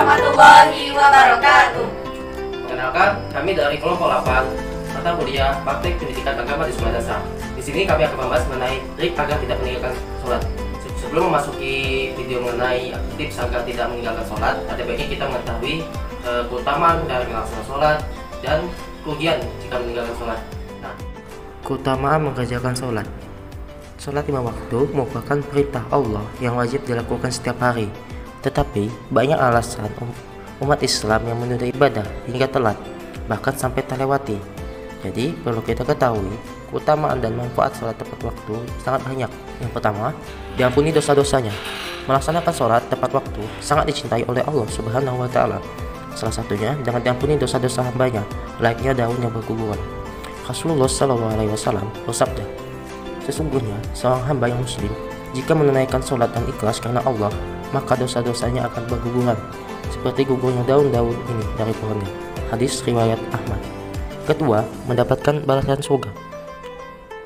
warahmatullahi wabarakatuh. Perkenalkan, kami dari kelompok 8 mata kuliah Praktik Pendidikan Agama di Sekolah Dasar. Di sini kami akan membahas mengenai trik agar tidak meninggalkan sholat. Sebelum memasuki video mengenai tips agar tidak meninggalkan sholat, ada baiknya kita mengetahui keutamaan dari melaksanakan sholat dan kerugian jika meninggalkan sholat. Nah, keutamaan mengerjakan sholat. Sholat 5 waktu merupakan perintah Allah yang wajib dilakukan setiap hari. Tetapi banyak alasan umat Islam yang menunda ibadah hingga telat, bahkan sampai terlewati. Jadi perlu kita ketahui keutamaan dan manfaat sholat tepat waktu sangat banyak. Yang pertama, diampuni dosa-dosanya. Melaksanakan sholat tepat waktu sangat dicintai oleh Allah Subhanahu wa Ta'ala. Salah satunya dengan diampuni dosa-dosa hambanya, layaknya daun yang berguguran. Rasulullah SAW bersabda, sesungguhnya seorang hamba yang muslim jika menunaikan sholat dan ikhlas karena Allah, maka dosa-dosanya akan berguguran seperti gugurnya daun-daun ini dari pohonnya. Hadis riwayat Ahmad. Kedua, mendapatkan balasan surga.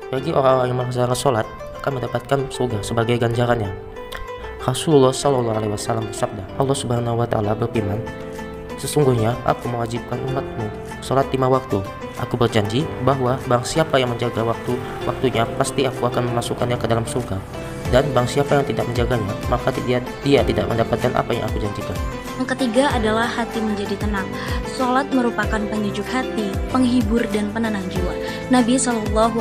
Bagi orang-orang yang melaksanakan sholat akan mendapatkan surga sebagai ganjarannya. Rasulullah SAW bersabda, Allah Subhanahu wa Ta'ala berfirman, sesungguhnya aku mewajibkan umatmu sholat 5 waktu. Aku berjanji bahwa barang siapa yang menjaga waktunya pasti aku akan memasukkannya ke dalam surga. Dan barang siapa yang tidak menjaganya, maka dia tidak mendapatkan apa yang aku janjikan. Yang ketiga adalah hati menjadi tenang. Sholat merupakan penyejuk hati, penghibur dan penenang jiwa. Nabi SAW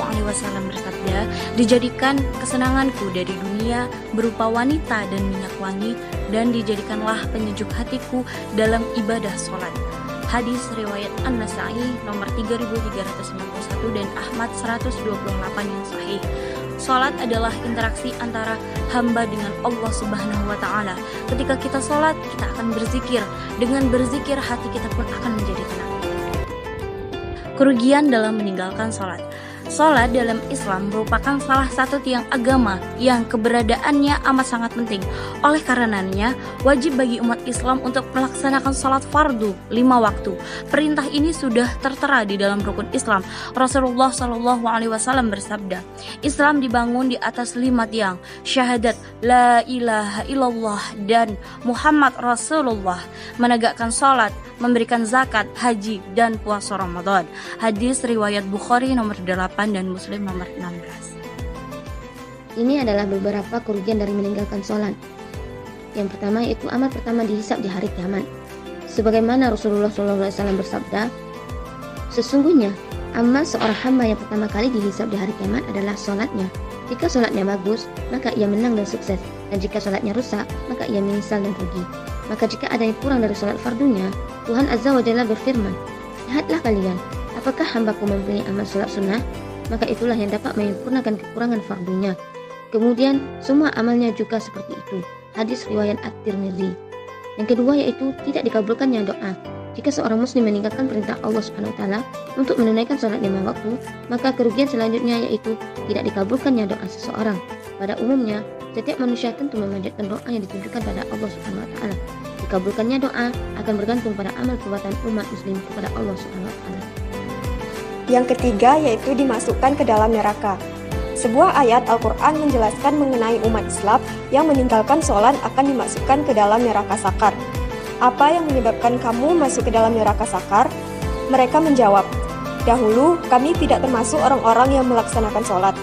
bersabda, dijadikan kesenanganku dari dunia berupa wanita dan minyak wangi, dan dijadikanlah penyejuk hatiku dalam ibadah sholat. Hadis riwayat An-Nasa'i nomor 3391 dan Ahmad 128 yang sahih. Sholat adalah interaksi antara hamba dengan Allah Subhanahu wa Ta'ala. Ketika kita sholat, kita akan berzikir. Dengan berzikir, hati kita pun akan menjadi tenang. Kerugian dalam meninggalkan sholat. Sholat dalam Islam merupakan salah satu tiang agama yang keberadaannya amat sangat penting. Oleh karenanya, wajib bagi umat Islam untuk melaksanakan sholat fardu 5 waktu. Perintah ini sudah tertera di dalam rukun Islam. Rasulullah SAW bersabda, Islam dibangun di atas 5 tiang, syahadat la ilaha illallah dan Muhammad Rasulullah, menegakkan sholat, memberikan zakat, haji, dan puasa Ramadan. Hadis riwayat Bukhari nomor 8 dan Muslim nomor 16. Ini adalah beberapa kerugian dari meninggalkan sholat. Yang pertama yaitu amal pertama dihisab di hari kiamat. Sebagaimana Rasulullah SAW bersabda, sesungguhnya amal seorang hamba yang pertama kali dihisab di hari kiamat adalah sholatnya. Jika sholatnya bagus, maka ia menang dan sukses. Dan jika sholatnya rusak, maka ia menyesal dan rugi. Maka jika ada yang kurang dari sholat fardunya, Tuhan Azza wa Jalla berfirman, lihatlah kalian, apakah hambaku mempunyai amal sholat sunnah? Maka itulah yang dapat menyempurnakan kekurangan fardunya. Kemudian semua amalnya juga seperti itu. Hadis riwayat At-Tirmidzi. Yang kedua yaitu tidak dikabulkannya doa. Jika seorang muslim meninggalkan perintah Allah Subhanahu wa Ta'ala untuk menunaikan sholat 5 waktu, maka kerugian selanjutnya yaitu tidak dikabulkannya doa seseorang. Pada umumnya, setiap manusia tentu memanjatkan doa yang ditunjukkan pada Allah Subhanahu wa Ta'ala. Dikabulkannya doa akan bergantung pada amal perbuatan umat muslim kepada Allah Subhanahu wa Ta'ala. Yang ketiga yaitu dimasukkan ke dalam neraka. Sebuah ayat Al-Quran menjelaskan mengenai umat Islam yang meninggalkan sholat akan dimasukkan ke dalam neraka sakar. Apa yang menyebabkan kamu masuk ke dalam neraka sakar? Mereka menjawab, dahulu kami tidak termasuk orang-orang yang melaksanakan sholat.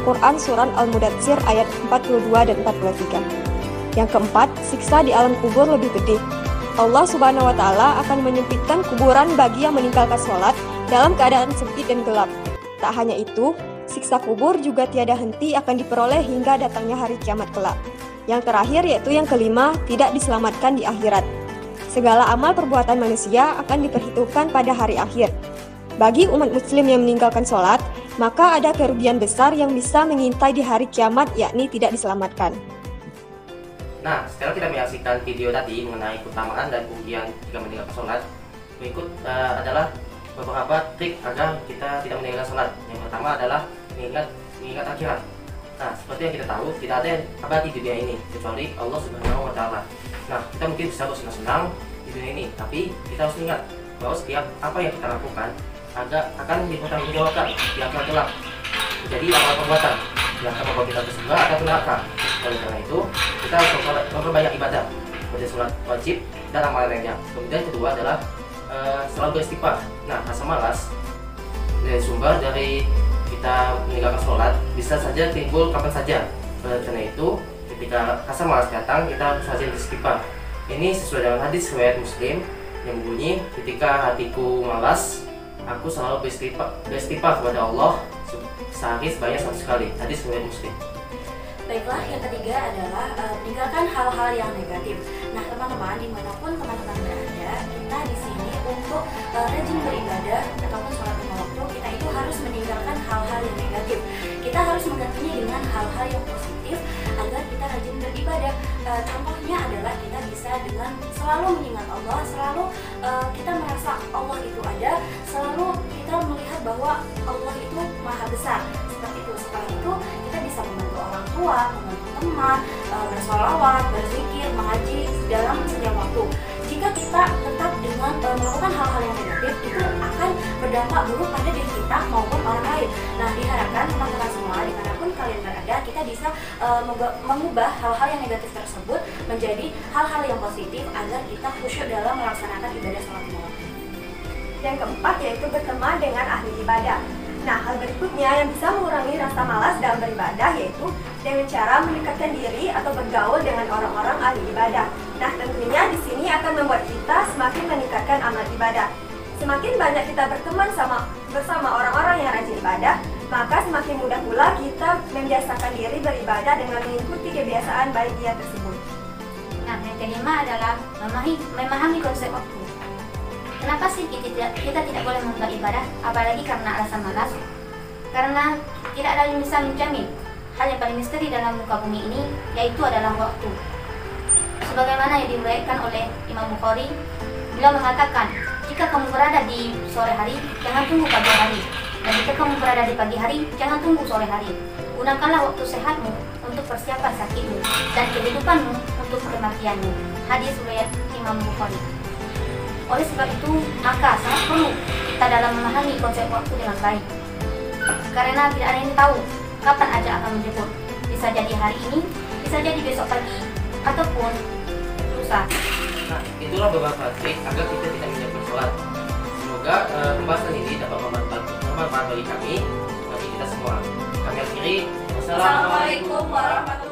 Quran Surat Al-Mudatsir ayat 42 dan 43. Yang keempat, siksa di alam kubur lebih pedih. Allah Subhanahu wa Ta'ala akan menyempitkan kuburan bagi yang meninggalkan sholat dalam keadaan sempit dan gelap. Tak hanya itu, siksa kubur juga tiada henti akan diperoleh hingga datangnya hari kiamat kelak. Yang terakhir yaitu yang kelima, tidak diselamatkan di akhirat. Segala amal perbuatan manusia akan diperhitungkan pada hari akhir. Bagi umat muslim yang meninggalkan sholat, maka ada kerugian besar yang bisa mengintai di hari kiamat, yakni tidak diselamatkan. Nah, sekarang kita menyaksikan video tadi mengenai keutamaan dan kerugian jika meninggalkan sholat. Berikut adalah beberapa trik agar kita tidak meninggalkan sholat. Yang pertama adalah mengingat akhirat. Nah, seperti yang kita tahu, tidak ada yang abadi di dunia ini kecuali Allah Subhanahu wa Ta'ala. Nah, kita mungkin bisa bersenang-senang di dunia ini, tapi kita harus ingat bahwa setiap apa yang kita lakukan akan dipertanggungjawabkan di akhirat kelak. Jadi amal perbuatan yang akan membawa kita ke surga atau neraka. Oleh karena itu, kita harus memperbanyak ibadah seperti sholat wajib dan amalan lainnya. Kemudian kedua adalah selalu beristighfar. Nah, rasa malas dari sumber dari kita meninggalkan sholat bisa saja timbul kapan saja. Karena itu ketika rasa malas datang, kita harus rajin beristighfar. Ini sesuai dengan hadis riwayat Muslim yang berbunyi, ketika hatiku malas, aku selalu beristighfar kepada Allah sehari sebanyak 100 kali. Hadis riwayat Muslim. Baiklah, yang ketiga adalah meninggalkan hal-hal yang negatif. Nah, teman-teman, dimanapun teman-teman berada, kita di sini untuk rajin beribadah ataupun sholat lima waktu, kita itu harus meninggalkan hal-hal yang negatif. Kita harus menggantinya dengan hal-hal yang positif agar kita rajin beribadah. Contohnya adalah kita bisa dengan selalu mengingat Allah, selalu kita merasa Allah itu ada, selalu kita melihat bahwa Allah itu maha besar. Seperti itu. Setelah itu kita bisa membantu orang tua, membantu teman, bersolawat, berzikir, mengaji dalam setiap waktu. Jika kita tetap dengan melakukan hal-hal yang negatif, itu akan berdampak buruk pada diri kita maupun orang lain. Nah, diharapkan teman-teman semua dimanapun kalian berada, kita bisa mengubah hal-hal yang negatif tersebut menjadi hal-hal yang positif agar kita khusyuk dalam melaksanakan ibadah sholat lima waktu. Yang keempat yaitu berteman dengan ahli ibadah. Nah, hal berikutnya yang bisa mengurangi rasa malas dalam beribadah yaitu dengan cara mendekatkan diri atau bergaul dengan orang-orang ahli ibadah. Nah, tentunya di sini akan membuat kita semakin meningkatkan amal ibadah. Semakin banyak kita berteman bersama orang-orang yang rajin ibadah, maka semakin mudah pula kita membiasakan diri beribadah dengan mengikuti kebiasaan baik dia tersebut. Nah, yang kelima adalah memahami konsep waktu. Kenapa sih kita tidak boleh melakukan ibadah, apalagi karena rasa malas? Karena tidak ada yang bisa menjamin. Hal yang paling misteri dalam muka bumi ini yaitu adalah waktu. Sebagaimana yang diriwayatkan oleh Imam Bukhari, beliau mengatakan, jika kamu berada di sore hari, jangan tunggu pagi hari. Dan jika kamu berada di pagi hari, jangan tunggu sore hari. Gunakanlah waktu sehatmu untuk persiapan sakitmu dan kehidupanmu untuk kematianmu. Hadis riwayat Imam Bukhari. Oleh sebab itu, maka sangat perlu kita dalam memahami konsep waktu dengan baik. Karena tidak ada yang tahu kapan ajal akan menjemput. Bisa jadi hari ini, bisa jadi besok pagi, ataupun lusa. Nah, itulah beberapa trik agar kita tidak meninggalkan sholat. Semoga pembahasan ini dapat bermanfaat bagi kami, bagi kita semua. Kami akhiri. Wassalamualaikum warahmatullahi wabarakatuh.